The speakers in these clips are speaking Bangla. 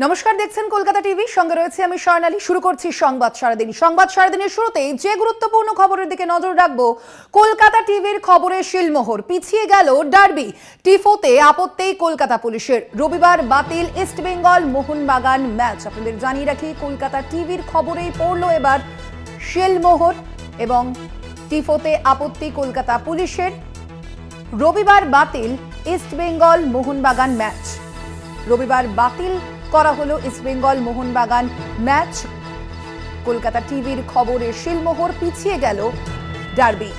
নমস্কার, দেখছেন কলকাতা টিভি, সঙ্গে রয়েছে আমি স্বর্ণালী। শুরু করছি সংবাদ সারাদিনের শুরুতেই যে গুরুত্বপূর্ণ খবরের দিকে নজর রাখবো। কলকাতা টিভির খবরে শিলমোহর, পিছিয়ে গেল ডার্বি। টিফোতে আপত্তি কলকাতা পুলিশের। রবিবার বাতিল ইস্টবেঙ্গল মোহনবাগান ম্যাচ। আপনাদের জানিয়ে রাখি, কলকাতা টিভির খবরেই পড়লো এবার শিলমোহর এবং টিফোতে আপত্তি কলকাতা পুলিশের। রবিবার বাতিল ইস্টবেঙ্গল মোহনবাগান ম্যাচ। রবিবার বাতিল করা হলো ইস্টবেঙ্গল মোহনবাগান ম্যাচ। কলকাতা টিভির খবরে শিলমোহর, পিছিয়ে গেল ডার্বি।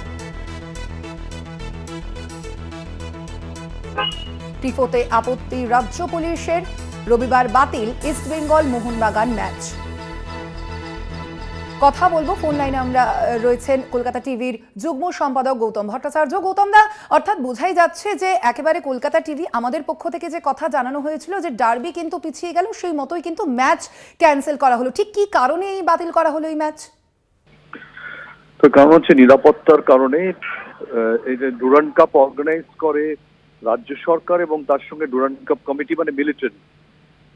টিফোতে আপত্তি রাজ্য পুলিশের। রবিবার বাতিল ইস্টবেঙ্গল মোহনবাগান ম্যাচ। কথা বলবো, ফোন লাইনে আমরা রয়েছেন কলকাতা টিভির যুগ্ম সম্পাদক গৌতম ভট্টাচার্য। গৌতম দা, অর্থাৎ বোঝাই যাচ্ছে যে একেবারে কলকাতা টিভি আমাদের পক্ষ থেকে যে কথা জানানো হয়েছিল যে ডার্বি কিন্তু পিছিয়ে গেল, সেই মতোই কিন্তু ম্যাচ ক্যান্সেল করা হলো। ঠিক কি কারণে এই বাতিল করা হলো এই ম্যাচ? তো কারণ হচ্ছে নিরাপত্তার কারণে। এই যে ডুরান্ড কাপ অর্গানাইজ করে রাজ্য সরকার এবং তার সঙ্গে ডুরান্ড কাপ কমিটি, মানে মিলিটারি।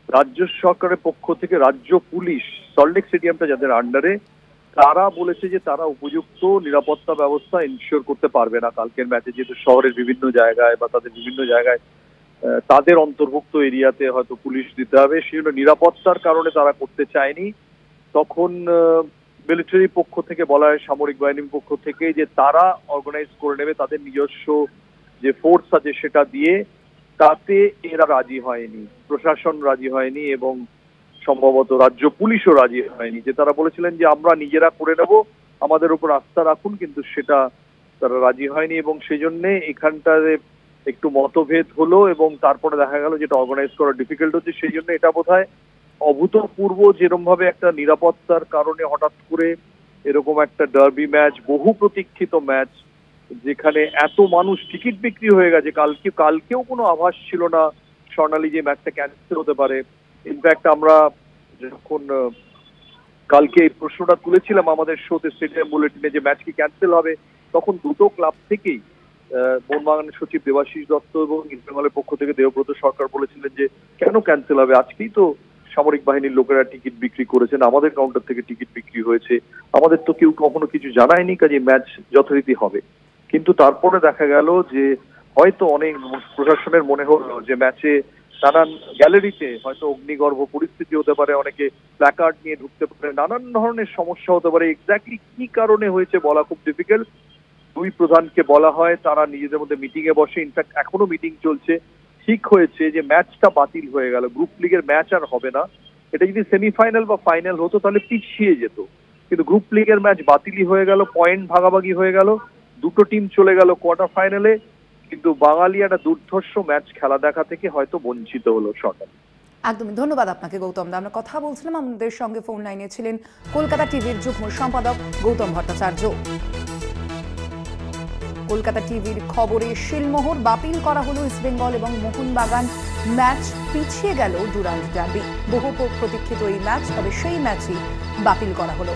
রাজ্য সরকারের পক্ষ থেকে রাজ্য পুলিশ সল্টলেক স্টেডিয়ামটা যাদের আন্ডারে, তারা বলেছে যে তারা উপযুক্ত নিরাপত্তা ব্যবস্থা ইনশিওর করতে পারবে না কালকের ম্যাচে, যেহেতু শহরের বিভিন্ন জায়গায় বা তাদের বিভিন্ন জায়গায় তাদের অন্তর্ভুক্ত এরিয়াতে হয়তো পুলিশ দিতে হবে, সেই জন্য নিরাপত্তার কারণে তারা করতে চায়নি। তখন মিলিটারি পক্ষ থেকে বলা হয়, সামরিক বাহিনীর পক্ষ থেকে, যে তারা অর্গানাইজ করে নেবে তাদের নিজস্ব যে ফোর্স আছে সেটা দিয়ে। তাতে এরা রাজি হয়নি, প্রশাসন রাজি হয়নি এবং সম্ভবত রাজ্য পুলিশও রাজি হয়নি। যে তারা বলেছিলেন যে আমরা নিজেরা করে নেব, আমাদের উপর আস্থা রাখুন, কিন্তু সেটা তারা রাজি হয়নি এবং সেই জন্যে এখানটায় একটু মতভেদ হলো এবং তারপরে দেখা গেল যেটা অর্গানাইজ করা ডিফিকাল্ট হচ্ছে। সেই জন্য এটা বোধহয় অভূতপূর্ব, যেরকম ভাবে একটা নিরাপত্তার কারণে হঠাৎ করে এরকম একটা ডার্বি ম্যাচ, বহু প্রতীক্ষিত ম্যাচ, যেখানে এত মানুষ টিকিট বিক্রি হয়ে গেছে। কালকেও কোনো আভাস ছিল না স্বর্ণালী যে ম্যাচটা ক্যান্সেল হতে পারে। ইনফ্যাক্ট আমরা যখন কালকে এই প্রশ্নটা তুলেছিলাম আমাদের শোতে, স্টেডিয়াম বুলেটিনে, যে ম্যাচ কি ক্যান্সেল হবে, তখন দুটো ক্লাব থেকেই মোহনবাগানের সচিব দেবাশিস দত্ত এবং ইস্টবেঙ্গলের পক্ষ থেকে দেবব্রত সরকার বলেছিলেন যে কেন ক্যান্সেল হবে, আজকেই তো সামরিক বাহিনীর লোকেরা টিকিট বিক্রি করেছেন, আমাদের কাউন্টার থেকে টিকিট বিক্রি হয়েছে, আমাদের তো কেউ কখনো কিছু জানায়নি, কাজে ম্যাচ যথারীতি হবে। কিন্তু তারপরে দেখা গেল যে হয়তো অনেক প্রশাসনের মনে হলো যে ম্যাচে নানান গ্যালারিতে হয়তো অগ্নিগর্ভ পরিস্থিতি হতে পারে, অনেকে প্ল্যাকার্ড নিয়ে ঢুকতে পারে, নানান ধরনের সমস্যা হতে পারে। এক্স্যাক্টলি কি কারণে হয়েছে বলা খুব ডিফিকাল্ট। দুই প্রধানকে বলা হয়, তারা নিজেদের মধ্যে মিটিং এ বসে, ইনফ্যাক্ট এখনো মিটিং চলছে। ঠিক হয়েছে যে ম্যাচটা বাতিল হয়ে গেল, গ্রুপ লিগের ম্যাচ আর হবে না। এটা যদি সেমিফাইনাল বা ফাইনাল হতো তাহলে পিছিয়ে যেত, কিন্তু গ্রুপ লিগের ম্যাচ বাতিলই হয়ে গেল, পয়েন্ট ভাগাভাগি হয়ে গেল, দুটো টিম চলে গেল কোয়ার্টার ফাইনালে। কিন্তু বাঙালি একটা দুর্ধর্ষ ম্যাচ খেলা দেখা থেকে হয়তো বঞ্চিত হলো সরকার। একদমই ধন্যবাদ আপনাকে গৌতম দা। আমরা কথা বলছিলাম, আমাদের সঙ্গে ফোন লাইনে ছিলেন কলকাতা টিভির যুগ্ম সম্পাদক গৌতম ভট্টাচার্য। কলকাতা টিভির খবরে শিলমোহর, বাতিল করা হলো ইস্টবেঙ্গল এবং মোহনবাগান ম্যাচ, পিছিয়ে গেল ডুরান্ড ডার্বি। বহু প্রতীক্ষিত এই ম্যাচ, তবে সেই ম্যাচই বাতিল করা হলো।